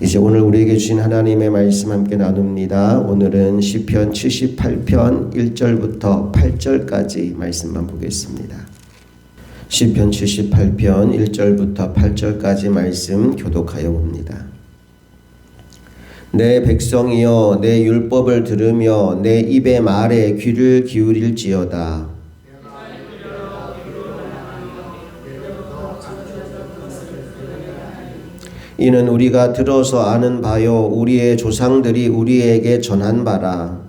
이제 오늘 우리에게 주신 하나님의 말씀 함께 나눕니다. 오늘은 시편 78편 1절부터 8절까지 말씀만 보겠습니다. 시편 78편 1절부터 8절까지 말씀 교독하여 봅니다. 내 백성이여 내 율법을 들으며 내 입의 말에 귀를 기울일지어다. 이는 우리가 들어서 아는 바요 우리의 조상들이 우리에게 전한 바라.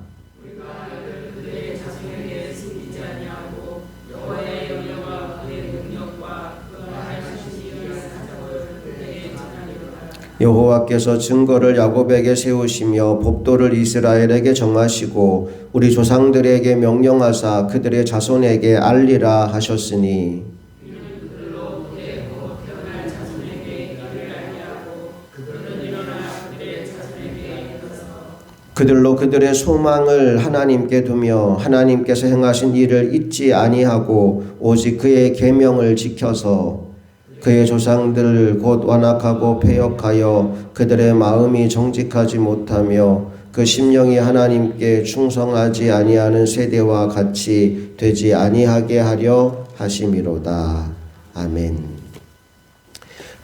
여호와께서 증거를 야곱에게 세우시며 법도를 이스라엘에게 정하시고 우리 조상들에게 명령하사 그들의 자손에게 알리라 하셨으니 그들로 그들의 소망을 하나님께 두며 하나님께서 행하신 일을 잊지 아니하고 오직 그의 계명을 지켜서 그의 조상들 곧 완악하고 패역하여 그들의 마음이 정직하지 못하며 그 심령이 하나님께 충성하지 아니하는 세대와 같이 되지 아니하게 하려 하심이로다. 아멘.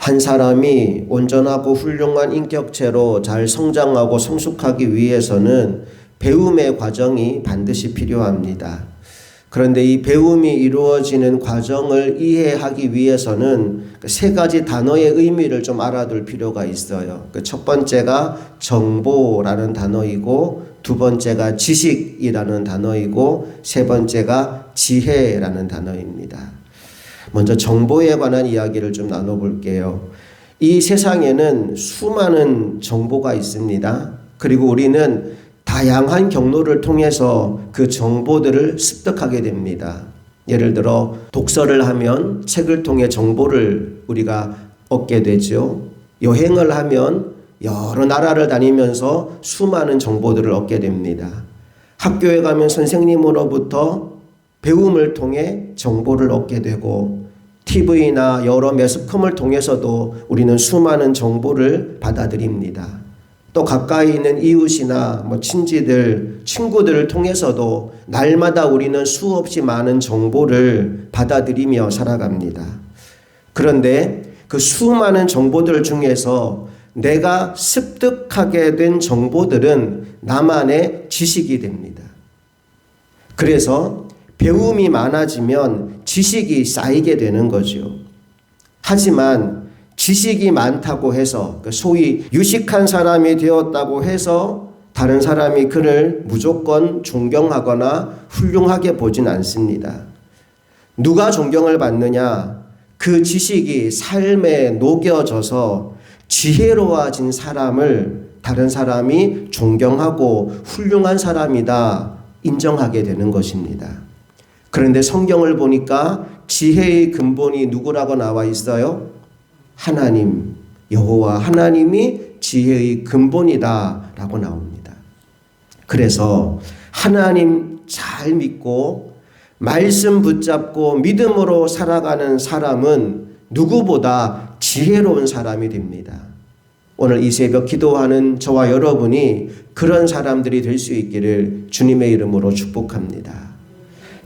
한 사람이 온전하고 훌륭한 인격체로 잘 성장하고 성숙하기 위해서는 배움의 과정이 반드시 필요합니다. 그런데 이 배움이 이루어지는 과정을 이해하기 위해서는 세 가지 단어의 의미를 좀 알아둘 필요가 있어요. 첫 번째가 정보라는 단어이고, 두 번째가 지식이라는 단어이고, 세 번째가 지혜라는 단어입니다. 먼저 정보에 관한 이야기를 좀 나눠볼게요. 이 세상에는 수많은 정보가 있습니다. 그리고 우리는 다양한 경로를 통해서 그 정보들을 습득하게 됩니다. 예를 들어 독서를 하면 책을 통해 정보를 우리가 얻게 되죠. 여행을 하면 여러 나라를 다니면서 수많은 정보들을 얻게 됩니다. 학교에 가면 선생님으로부터 배움을 통해 정보를 얻게 되고 TV나 여러 매스컴을 통해서도 우리는 수많은 정보를 받아들입니다. 또 가까이 있는 이웃이나 친지들, 친구들을 통해서도 날마다 우리는 수없이 많은 정보를 받아들이며 살아갑니다. 그런데 그 수많은 정보들 중에서 내가 습득하게 된 정보들은 나만의 지식이 됩니다. 그래서 배움이 많아지면 지식이 쌓이게 되는 거죠. 하지만 지식이 많다고 해서 소위 유식한 사람이 되었다고 해서 다른 사람이 그를 무조건 존경하거나 훌륭하게 보진 않습니다. 누가 존경을 받느냐? 그 지식이 삶에 녹여져서 지혜로워진 사람을 다른 사람이 존경하고 훌륭한 사람이다 인정하게 되는 것입니다. 그런데 성경을 보니까 지혜의 근본이 누구라고 나와 있어요? 하나님, 여호와 하나님이 지혜의 근본이다 라고 나옵니다. 그래서 하나님 잘 믿고 말씀 붙잡고 믿음으로 살아가는 사람은 누구보다 지혜로운 사람이 됩니다. 오늘 이 새벽 기도하는 저와 여러분이 그런 사람들이 될 수 있기를 주님의 이름으로 축복합니다.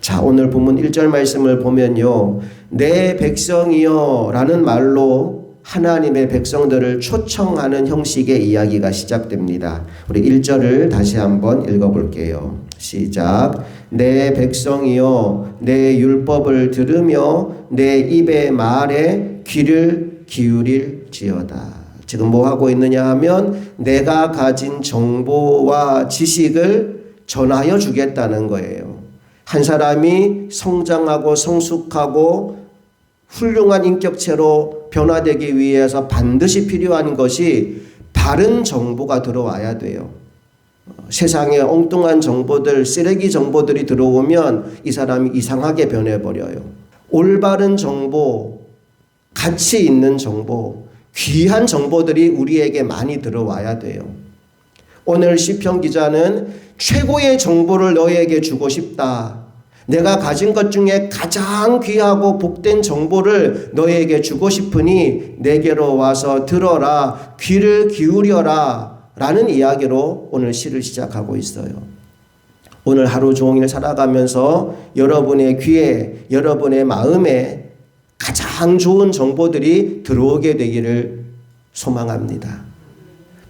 자, 오늘 본문 1절 말씀을 보면요. 내 백성이여 라는 말로 하나님의 백성들을 초청하는 형식의 이야기가 시작됩니다. 우리 1절을 다시 한번 읽어볼게요. 시작. 내 백성이여 내 율법을 들으며 내 입의 말에 귀를 기울일지어다. 지금 뭐 하고 있느냐 하면 내가 가진 정보와 지식을 전하여 주겠다는 거예요. 한 사람이 성장하고 성숙하고 훌륭한 인격체로 변화되기 위해서 반드시 필요한 것이 바른 정보가 들어와야 돼요. 세상에 엉뚱한 정보들, 쓰레기 정보들이 들어오면 이 사람이 이상하게 변해버려요. 올바른 정보, 가치 있는 정보, 귀한 정보들이 우리에게 많이 들어와야 돼요. 오늘 시편 기자는 최고의 정보를 너에게 주고 싶다. 내가 가진 것 중에 가장 귀하고 복된 정보를 너에게 주고 싶으니 내게로 와서 들어라, 귀를 기울여라 라는 이야기로 오늘 시를 시작하고 있어요. 오늘 하루 종일 살아가면서 여러분의 귀에, 여러분의 마음에 가장 좋은 정보들이 들어오게 되기를 소망합니다.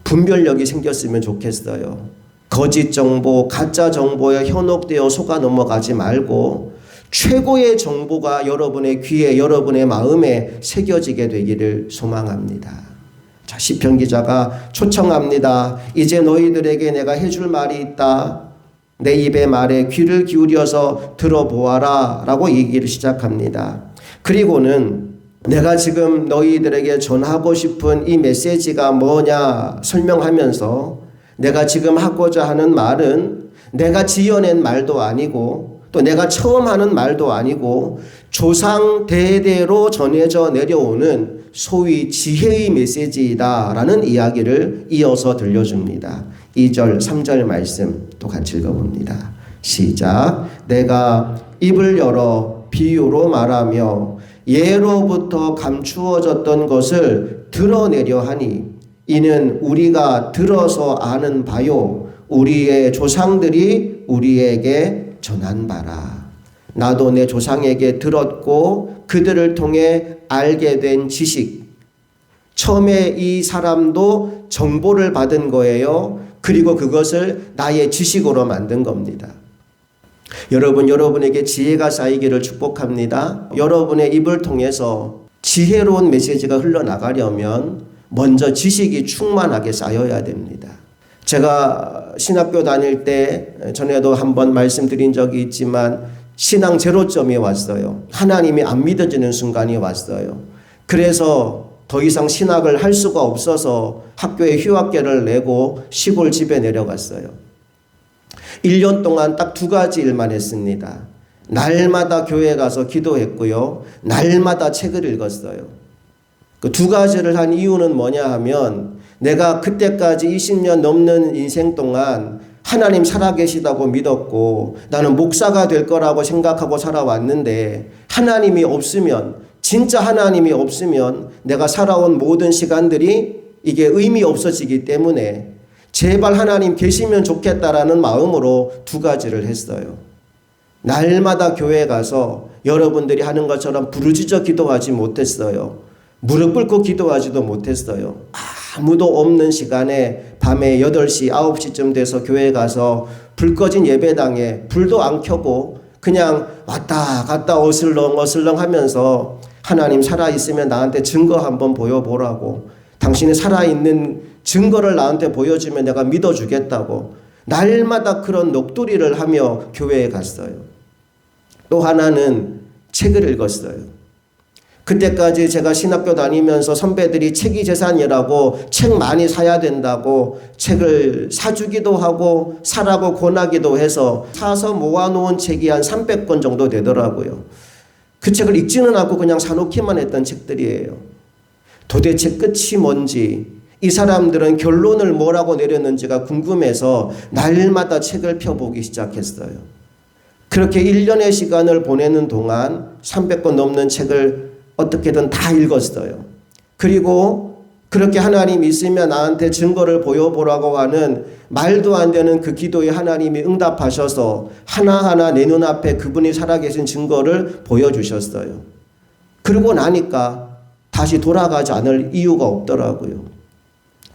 분별력이 생겼으면 좋겠어요. 거짓 정보, 가짜 정보에 현혹되어 속아 넘어가지 말고 최고의 정보가 여러분의 귀에, 여러분의 마음에 새겨지게 되기를 소망합니다. 자, 시편 기자가 초청합니다. 이제 너희들에게 내가 해줄 말이 있다. 내 입의 말에 귀를 기울여서 들어보아라 라고 얘기를 시작합니다. 그리고는 내가 지금 너희들에게 전하고 싶은 이 메시지가 뭐냐 설명하면서 내가 지금 하고자 하는 말은 내가 지어낸 말도 아니고 또 내가 처음 하는 말도 아니고 조상 대대로 전해져 내려오는 소위 지혜의 메시지이다 라는 이야기를 이어서 들려줍니다. 2절 3절 말씀 또 같이 읽어봅니다. 시작. 내가 입을 열어 비유로 말하며 예로부터 감추어졌던 것을 드러내려 하니 이는 우리가 들어서 아는 바요 우리의 조상들이 우리에게 전한 바라. 나도 내 조상에게 들었고 그들을 통해 알게 된 지식. 처음에 이 사람도 정보를 받은 거예요. 그리고 그것을 나의 지식으로 만든 겁니다. 여러분, 여러분에게 지혜가 쌓이기를 축복합니다. 여러분의 입을 통해서 지혜로운 메시지가 흘러나가려면 먼저 지식이 충만하게 쌓여야 됩니다. 제가 신학교 다닐 때 전에도 한번 말씀드린 적이 있지만 신앙 제로점이 왔어요. 하나님이 안 믿어지는 순간이 왔어요. 그래서 더 이상 신학을 할 수가 없어서 학교에 휴학계를 내고 시골 집에 내려갔어요. 1년 동안 딱 2가지 일만 했습니다. 날마다 교회 가서 기도했고요. 날마다 책을 읽었어요. 그 2가지를 한 이유는 뭐냐 하면 내가 그때까지 20년 넘는 인생 동안 하나님 살아계시다고 믿었고 나는 목사가 될 거라고 생각하고 살아왔는데 하나님이 없으면, 진짜 하나님이 없으면 내가 살아온 모든 시간들이 이게 의미 없어지기 때문에 제발 하나님 계시면 좋겠다라는 마음으로 2가지를 했어요. 날마다 교회 가서 여러분들이 하는 것처럼 부르짖어 기도하지 못했어요. 무릎 꿇고 기도하지도 못했어요. 아무도 없는 시간에 밤에 8시, 9시쯤 돼서 교회 가서 불 꺼진 예배당에 불도 안 켜고 그냥 왔다 갔다 어슬렁 하면서 하나님 살아있으면 나한테 증거 한번 보여보라고, 당신이 살아있는 증거를 나한테 보여주면 내가 믿어주겠다고 날마다 그런 녹두리를 하며 교회에 갔어요. 또 하나는 책을 읽었어요. 그때까지 제가 신학교 다니면서 선배들이 책이 재산이라고 책 많이 사야 된다고 책을 사주기도 하고 사라고 권하기도 해서 사서 모아놓은 책이 한 300권 정도 되더라고요. 그 책을 읽지는 않고 그냥 사놓기만 했던 책들이에요. 도대체 끝이 뭔지, 이 사람들은 결론을 뭐라고 내렸는지가 궁금해서 날마다 책을 펴보기 시작했어요. 그렇게 1년의 시간을 보내는 동안 300권 넘는 책을 어떻게든 다 읽었어요. 그리고 그렇게 하나님 있으면 나한테 증거를 보여보라고 하는 말도 안 되는 그 기도에 하나님이 응답하셔서 하나하나 내 눈앞에 그분이 살아계신 증거를 보여주셨어요. 그러고 나니까 다시 돌아가지 않을 이유가 없더라고요.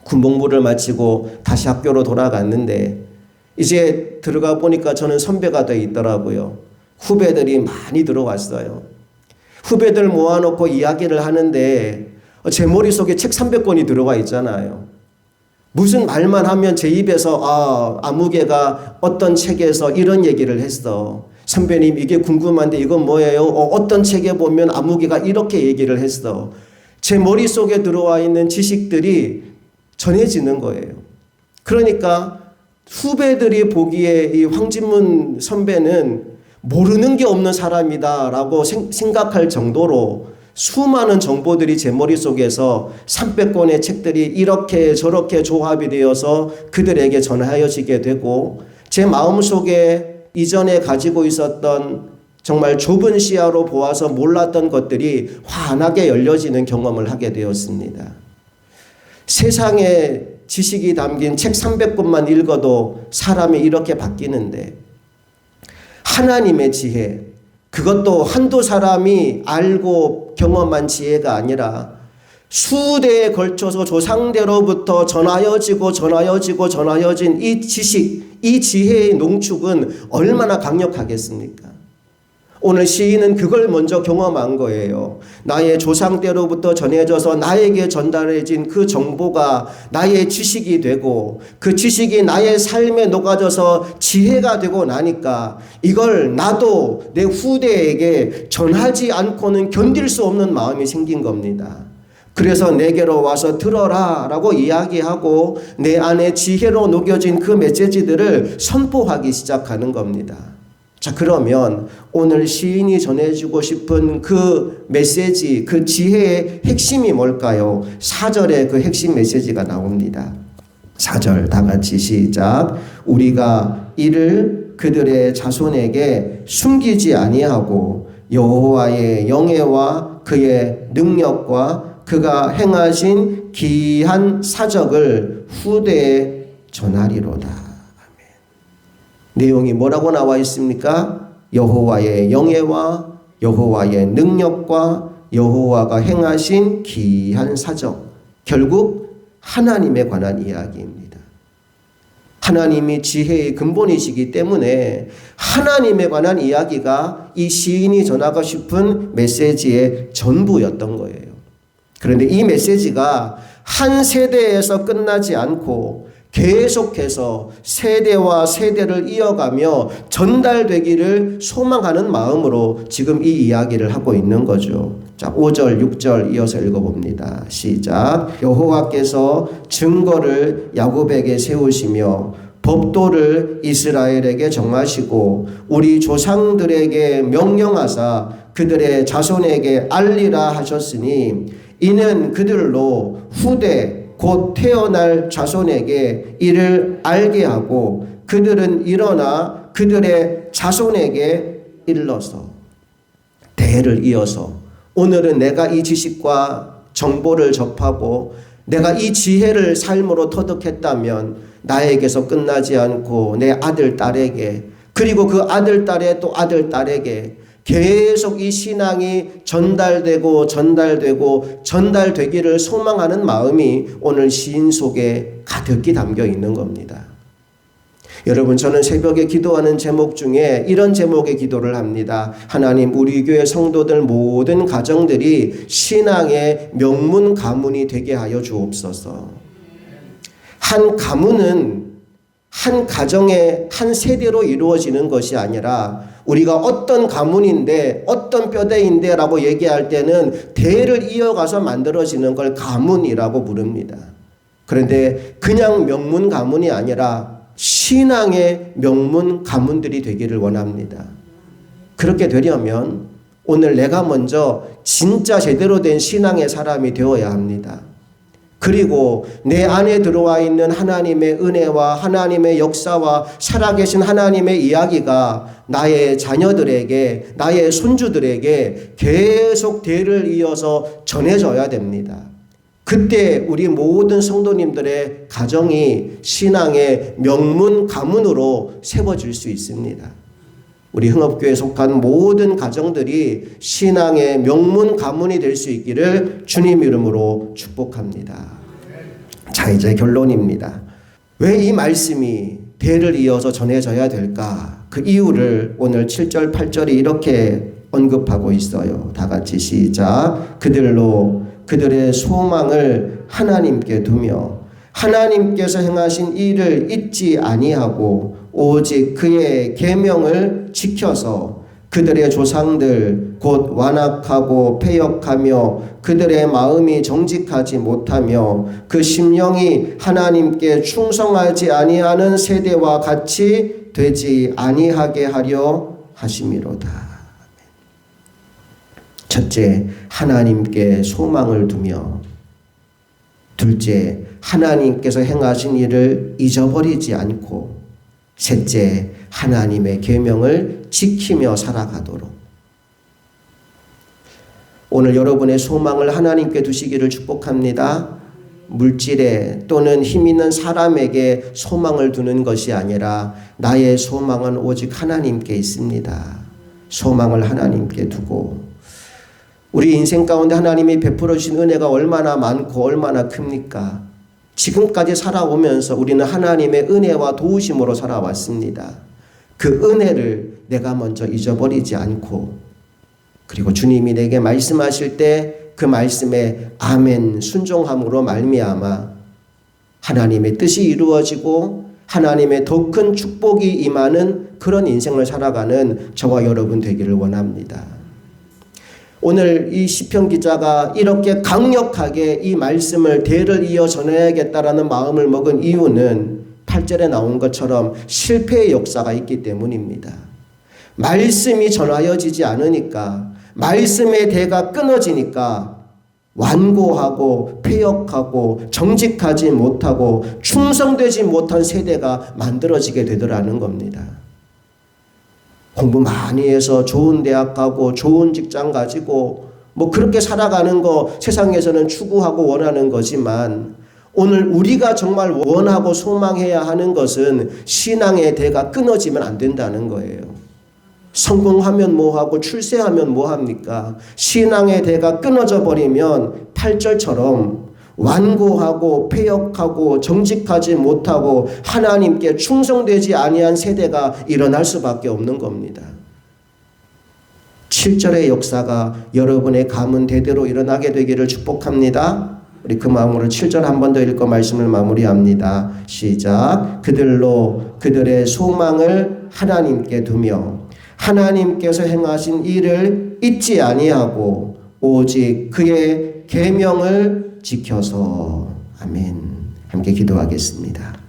군복무를 마치고 다시 학교로 돌아갔는데 이제 들어가 보니까 저는 선배가 돼 있더라고요. 후배들이 많이 들어왔어요. 후배들 모아놓고 이야기를 하는데 제 머릿속에 책 300권이 들어와 있잖아요. 무슨 말만 하면 제 입에서 아무개가 어떤 책에서 이런 얘기를 했어. 선배님 이게 궁금한데 이건 뭐예요? 어떤 책에 보면 아무개가 이렇게 얘기를 했어. 제 머릿속에 들어와 있는 지식들이 전해지는 거예요. 그러니까 후배들이 보기에 이 황진문 선배는 모르는 게 없는 사람이다라고 생각할 정도로 수많은 정보들이 제 머릿속에서 300권의 책들이 이렇게 저렇게 조합이 되어서 그들에게 전하여지게 되고 제 마음속에 이전에 가지고 있었던 정말 좁은 시야로 보아서 몰랐던 것들이 환하게 열려지는 경험을 하게 되었습니다. 세상에 지식이 담긴 책 300권만 읽어도 사람이 이렇게 바뀌는데 하나님의 지혜, 그것도 한두 사람이 알고 경험한 지혜가 아니라 수대에 걸쳐서 조상대로부터 전하여진 이 지식, 이 지혜의 농축은 얼마나 강력하겠습니까? 오늘 시인은 그걸 먼저 경험한 거예요. 나의 조상 때로부터 전해져서 나에게 전달해진 그 정보가 나의 지식이 되고 그 지식이 나의 삶에 녹아져서 지혜가 되고 나니까 이걸 나도 내 후대에게 전하지 않고는 견딜 수 없는 마음이 생긴 겁니다. 그래서 내게로 와서 들어라 라고 이야기하고 내 안에 지혜로 녹여진 그 메시지들을 선포하기 시작하는 겁니다. 자, 그러면 오늘 시인이 전해주고 싶은 그 메시지, 그 지혜의 핵심이 뭘까요? 4절에 그 핵심 메시지가 나옵니다. 4절 다 같이 시작. 우리가 이를 그들의 자손에게 숨기지 아니하고 여호와의 영예와 그의 능력과 그가 행하신 기이한 사적을 후대에 전하리로다. 내용이 뭐라고 나와 있습니까? 여호와의 영예와 여호와의 능력과 여호와가 행하신 기이한 사적. 결국 하나님에 관한 이야기입니다. 하나님이 지혜의 근본이시기 때문에 하나님에 관한 이야기가 이 시인이 전하고 싶은 메시지의 전부였던 거예요. 그런데 이 메시지가 한 세대에서 끝나지 않고 계속해서 세대와 세대를 이어가며 전달되기를 소망하는 마음으로 지금 이 이야기를 하고 있는 거죠. 자, 5절, 6절 이어서 읽어봅니다. 시작. 여호와께서 증거를 야곱에게 세우시며 법도를 이스라엘에게 정하시고 우리 조상들에게 명령하사 그들의 자손에게 알리라 하셨으니 이는 그들로 후대 곧 태어날 자손에게 이를 알게 하고 그들은 일어나 그들의 자손에게 일러서 대를 이어서 오늘은 내가 이 지식과 정보를 접하고 내가 이 지혜를 삶으로 터득했다면 나에게서 끝나지 않고 내 아들, 딸에게 그리고 그 아들, 딸의 또 아들, 딸에게 계속 이 신앙이 전달되기를 소망하는 마음이 오늘 시인 속에 가득히 담겨 있는 겁니다. 여러분, 저는 새벽에 기도하는 제목 중에 이런 제목의 기도를 합니다. 하나님, 우리 교회 성도들 모든 가정들이 신앙의 명문 가문이 되게 하여 주옵소서. 한 가문은 한 가정의 한 세대로 이루어지는 것이 아니라 우리가 어떤 가문인데 어떤 뼈대인데 라고 얘기할 때는 대를 이어가서 만들어지는 걸 가문이라고 부릅니다. 그런데 그냥 명문 가문이 아니라 신앙의 명문 가문들이 되기를 원합니다. 그렇게 되려면 오늘 내가 먼저 진짜 제대로 된 신앙의 사람이 되어야 합니다. 그리고 내 안에 들어와 있는 하나님의 은혜와 하나님의 역사와 살아계신 하나님의 이야기가 나의 자녀들에게, 나의 손주들에게 계속 대를 이어서 전해져야 됩니다. 그때 우리 모든 성도님들의 가정이 신앙의 명문 가문으로 세워질 수 있습니다. 우리 흥업교회에 속한 모든 가정들이 신앙의 명문 가문이 될 수 있기를 주님 이름으로 축복합니다. 자, 이제 결론입니다. 왜 이 말씀이 대를 이어서 전해져야 될까? 그 이유를 오늘 7절, 8절이 이렇게 언급하고 있어요. 다 같이 시작. 그들로 그들의 소망을 하나님께 두며 하나님께서 행하신 일을 잊지 아니하고 오직 그의 계명을 지켜서 그들의 조상들 곧 완악하고 패역하며 그들의 마음이 정직하지 못하며 그 심령이 하나님께 충성하지 아니하는 세대와 같이 되지 아니하게 하려 하심이로다. 첫째, 하나님께 소망을 두며 둘째, 하나님께서 행하신 일을 잊어버리지 않고 셋째, 하나님의 계명을 지키며 살아가도록. 오늘 여러분의 소망을 하나님께 두시기를 축복합니다. 물질에 또는 힘 있는 사람에게 소망을 두는 것이 아니라 나의 소망은 오직 하나님께 있습니다. 소망을 하나님께 두고, 우리 인생 가운데 하나님이 베풀어 주신 은혜가 얼마나 많고 얼마나 큽니까? 지금까지 살아오면서 우리는 하나님의 은혜와 도우심으로 살아왔습니다. 그 은혜를 내가 먼저 잊어버리지 않고, 그리고 주님이 내게 말씀하실 때 그 말씀에 아멘 순종함으로 말미암아 하나님의 뜻이 이루어지고 하나님의 더 큰 축복이 임하는 그런 인생을 살아가는 저와 여러분 되기를 원합니다. 오늘 이 시편 기자가 이렇게 강력하게 이 말씀을 대를 이어 전해야겠다라는 마음을 먹은 이유는 8절에 나온 것처럼 실패의 역사가 있기 때문입니다. 말씀이 전하여지지 않으니까, 말씀의 대가 끊어지니까 완고하고 폐역하고 정직하지 못하고 충성되지 못한 세대가 만들어지게 되더라는 겁니다. 공부 많이 해서 좋은 대학 가고 좋은 직장 가지고 뭐 그렇게 살아가는 거 세상에서는 추구하고 원하는 거지만, 오늘 우리가 정말 원하고 소망해야 하는 것은 신앙의 대가 끊어지면 안 된다는 거예요. 성공하면 뭐하고 출세하면 뭐합니까? 신앙의 대가 끊어져 버리면 8절처럼 완고하고 폐역하고 정직하지 못하고 하나님께 충성되지 아니한 세대가 일어날 수밖에 없는 겁니다. 7절의 역사가 여러분의 가문 대대로 일어나게 되기를 축복합니다. 우리 그 마음으로 7절 한 번 더 읽고 말씀을 마무리합니다. 시작. 그들로 그들의 소망을 하나님께 두며 하나님께서 행하신 일을 잊지 아니하고 오직 그의 계명을 지켜서. 아멘. 함께 기도하겠습니다.